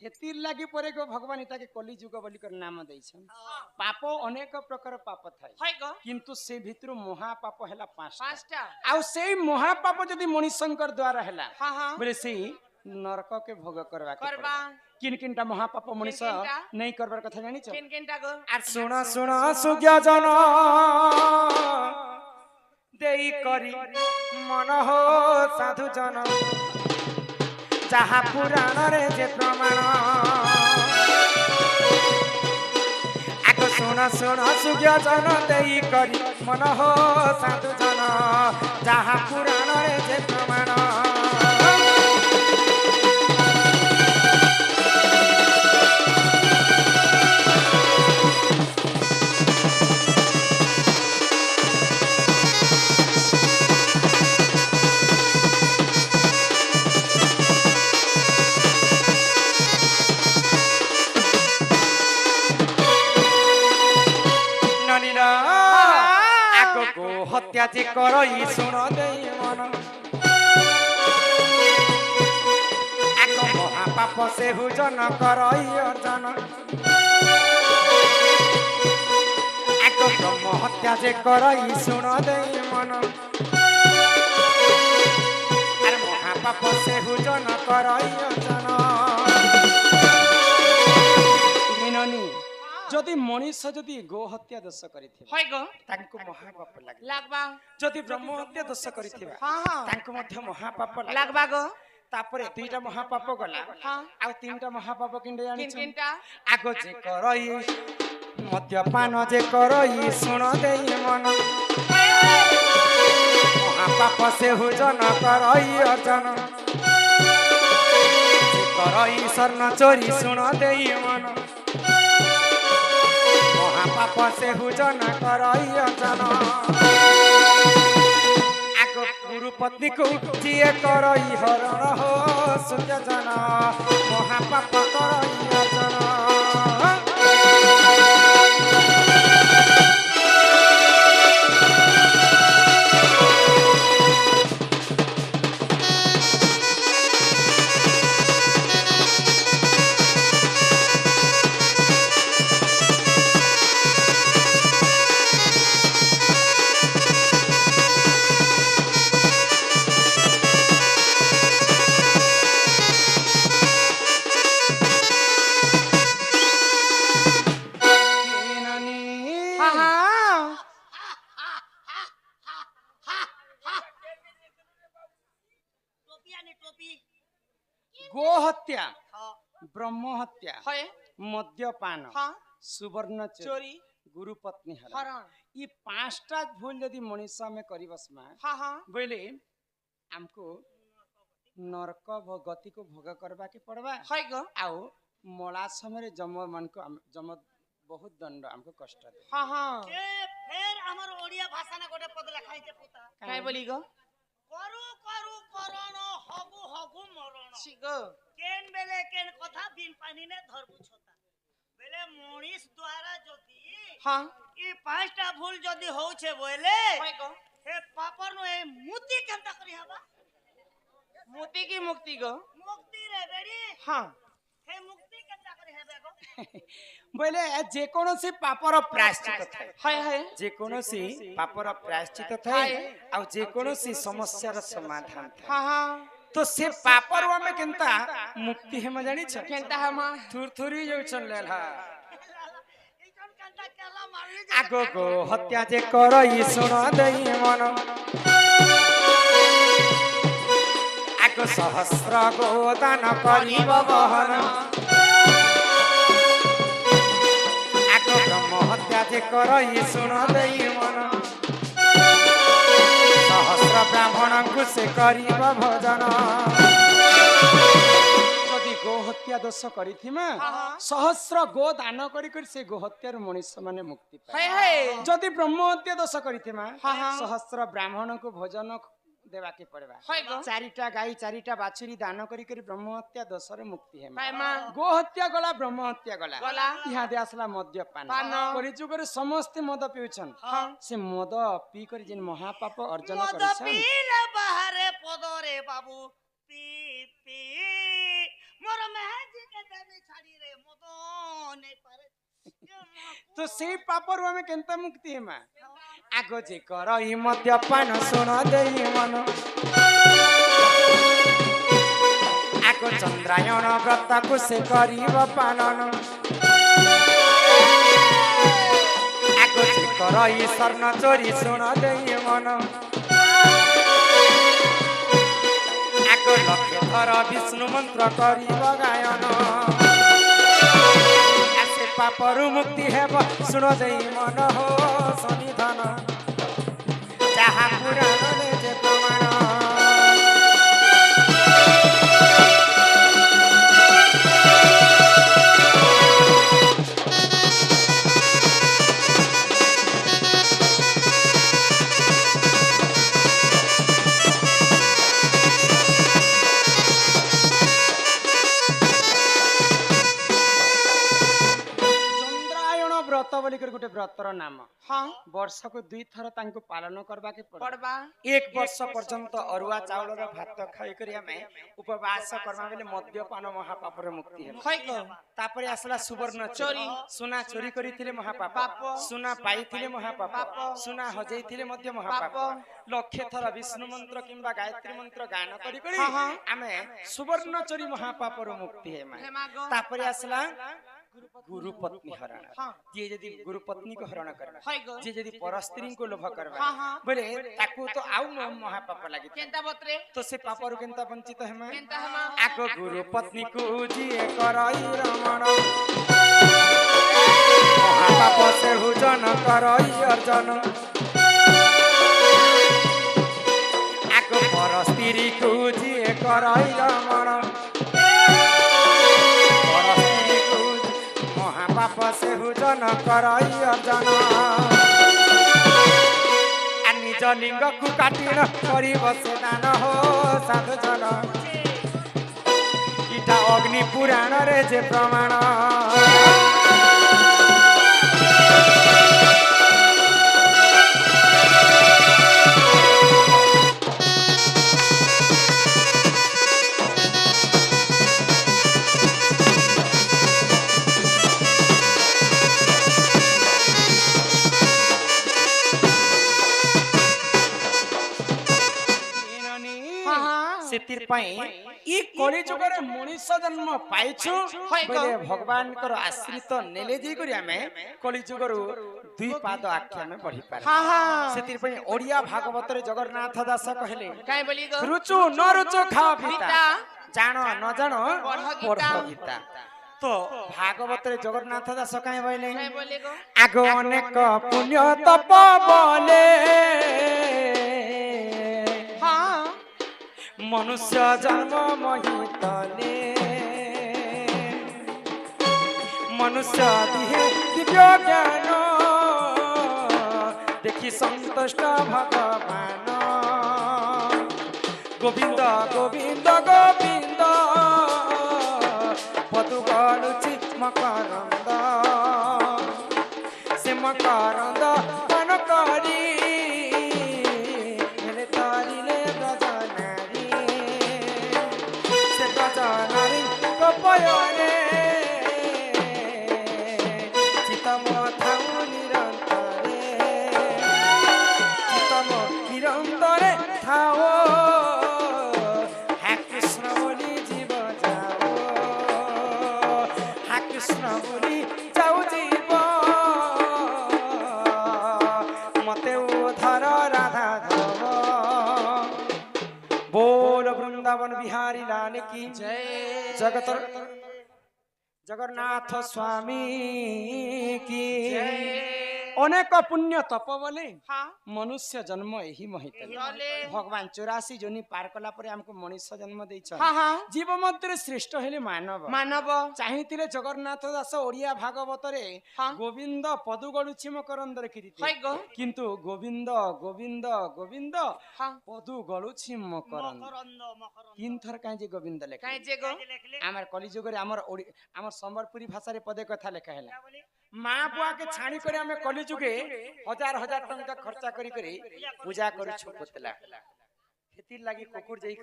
हेतिर लागी परे गो भगवान इता के कली जुग बोली कर नाम दैछन पाप अनेक प्रकार पाप थाए हाय गो किंतु से भितर महापाप हेला पांचटा पांचटा आ से महापाप जदी मणिशंकर द्वारा हेला हां हां बोले से नरक के भोग करवा के करबा किन किनटा महापाप मनीष किनकिनटा? नहीं करबार कथा जानि छ किन किनटा गो आ सुना सुना सुज्ञा जन देई करी मन हो साधु जन जहा पुराण रे जे प्रमाण आको सुना सुना सुज्ञा जन देई करी मन हो साधु जन जहा पुराण रे जे प्रमाण हत्या जे करई सुन देई मन आको महापाप से हुजन करई अर्जन आको ब्रह्म हत्या जे करई सुन देई मन अरे महापाप से हुजन करई अर्जन मिननी जदि मनीष जदि गो हत्या दोष करिथिबा हाय गो तांको महापाप लागे लागबा जदि ब्रह्म हत्या दोष करिथिबा हां हां तांको मध्य महापाप लागे लागबा गो तापरे दुईटा महापाप गला हां आ तीनटा महापाप किंडे आनी किन किनटा आगो जे करई मद्यपान जे करई सुन देई मन महापाप से हुजन करई अर्जन जे करई स्वर्ण चोरी सुन देई मन महापाप से हुजन करई अर्जन आगो गुरु पत्नी को जिए करई हरण हो सुज्ञ जन महापाप करई अर्जन गो हत्या ब्रह्म हत्या हाय मद्यपान हां सुवर्ण चोरी गुरु पत्नी हरण हरण ये पांचटा भूल यदि मनुष्य में करबसमा हां हां बोले हमको नरक गति को भोग करबा के पड़बा हाय गो आओ मला समय जम मन को जम बहुत दंड हमको कष्ट दे हां हां ए फेर हमर ओडिया भाषा ना गोटे पद लिखाई छे पुता काय बोली गो करू करू करण हगु हगु मरण सिगो केन बेले केन कथा बिन पानी ने धरबु छता बेले मनीष द्वारा जदी हां ई पांचटा भूल जदी हो छे बोले हाय गो हे पापर नो ए मुक्ति केनता करी हबा मोती की मुक्ति गो मुक्ति रे बेड़ी हां हे मुक्ति केनता करी हबे गो बोले जे कोनोसी पापर प्रायश्चित थाए हाय हाय जे कोनोसी पापर प्रायश्चित थाए आ जे कोनोसी समस्यार समाधान थाए हां हां तो से पापर में केनता मुक्ति हम जानि छ केनता हम थुरथुरी जो चल लेला ई कोन केनता केला मारली आगो गो हत्या जे करई सुन देई मन आगो सहस्र गो दान करिब बहन आगो ब्रह्म हत्या जे करई सुन देई मन सहस्र ब्राह्मण को से करिब भजन जदि गो हत्या दोष करिथिमा सहस्र गो दान करी करी से गो हत्यार मनुष्य माने मुक्ति पाए हाय हाय जदि ब्रह्म हत्या दोष करिथिमा हाँ, हाँ। सहस्र ब्राह्मण को भोजन देवा के पड़बा हाय गो चारिटा गाई चारिटा बाछुरी दान करी करी ब्रह्म हत्या दोष रे मुक्ति है हाय मां गो हत्या गला ब्रह्म हत्या गला गला यहाँ दे आसला मद्यपान पान। परिचुकर समस्त मद पिउछन हां से मद पी कर जिन महापाप अर्जन मद करछन पीले बाहरे पदरे बाबू पी पी के देवी छाड़ी रे मदन नहीं पारे তো সেই পাপରୁ ଆମେ କେନ୍ତା ମୁକ୍ତି ହେମା ଆଗ ଯେ କରଇ ମଦ୍ୟପାନ ଶୁଣ ଦେଇ ମନ ଆଗ ଚନ୍ଦ୍ରାୟଣ ବ୍ରତକୁ ସେ କରିବ ପାଳନ ଆଗ ଯେ କରଇ ସ୍ୱର୍ଣ୍ଣ ଚୋରି ଶୁଣ ଦେଇ ମନ ଆଗ ଲକ୍ଷ ଥର ବିଷ୍ଣୁ ମନ୍ତ୍ର କରିବ ଗାୟନ ପାପରୁ ମୁକ୍ତି ହେବ ଶୁଣ ଦେଇ ମନ ହୋ ସନ୍ନିଧାନ ଯାହା ପୁରାଣରେ ଯେ ପ୍ରମାଣ ବ୍ରତ ବୋଲିକରି ଗୋଟେ ବ୍ରତର ନାମ ହଁ ବର୍ଷକୁ 2 ଥର ତାଙ୍କୁ ପାଳନ କରବାକେ ପଡବା 1 ବର୍ଷ ପର୍ଯ୍ୟନ୍ତ ଅରୁଆ ଚାଉଳର ଭାତ ଖାଇକରି ଆମେ ଉପବାସ କରମା ବେଲେ ମଦ୍ୟପାନ ମହାପାପର ମୁକ୍ତି ହେବ ହଇକ ତାପରେ ଆସିଲା ସୁବର୍ଣ୍ଣ ଚୋରି ସୁନା ଚୋରି କରିଥିଲେ ମହାପାପ ସୁନା ପାଇଥିଲେ ମହାପାପ ସୁନା ହଜେଇଥିଲେ ମଧ୍ୟ ମହାପାପ ଲକ୍ଷେ ଥର ବିଷ୍ଣୁ ମନ୍ତ୍ର କିମ୍ବା ଗାୟତ୍ରୀ ମନ୍ତ୍ର ଗାନ କରି କରି ଆମେ ସୁବର୍ଣ୍ଣ ଚୋରି ମହାପାପର ମୁକ୍ତି ହେମା ତାପରେ ଆସିଲା गुरु पत्नी हरण जे यदि गुरु पत्नी को हरण करबा जे यदि परस्त्री को लोभ करबा बोले ताकू तो आउ महापाप लागि केंता बतरे तो से पापरु केंता वंचित हेमा केंता हेमा आगो गुरु पत्नी को जिए करई रमण महापाप से हुजन करई अर्जन आगो परस्त्री को जिए करई रमण पाप से हुजन करई अर्जन आ निज लिंग को काटिन करी बसे दान हो साधु जन इटा अग्नि पुराण रे जे प्रमाण ई कली जुगरे मनुष्य जन्म पाइछु बोले भगवान कर आश्रित नेले जी करी हमें कली जुगरु 2 पाद आख्या में बढ़ी पारे सेतिर पई ओडिया भागवत रे जगन्नाथ दास कहले काई बोली गो रुचु न रुचु खा पिता जानो न जानो पढ़ गीता तो भागवत रे जगन्नाथ दास काई बोले आगो अनेक पुण्य तप बोले मनुष्य जन्म महितले मनुष्य दिहे दिव्य ज्ञान देखि संतुष्ट भगवान गोविंद गोविंद गोविंद पदु गलुचि मकरंद से मकरंद पान करी बिहारी लाल की जय जगत जगन्नाथ स्वामी की अनेक पुण्य तप बोले मनुष्य जन्म यही महित भगवान 84 जोनी पार कला परे हमको मनुष्य जन्म देइछ जीव मध्य श्रेष्ठ हेले मानव मानव चाहितिले जगन्नाथ दास ओडिया भागवत रे गोविंद पदु गळुछि मकरंद लिखिते किंतु गोविंद गोविंद गोविंद पदु गळुछि मकरंद तीन थर काहे जे गोविंद लेखा काहे जे गो हमर कलिजुग रे हमर संबलपुरी भाषा रे पदे कथा लेखा हैला माँ बुआ के छाणी करे हमें कली जुगे हजार हजार टंका खर्चा करी पूजा करू पुतला खेती लगी कुकुर जई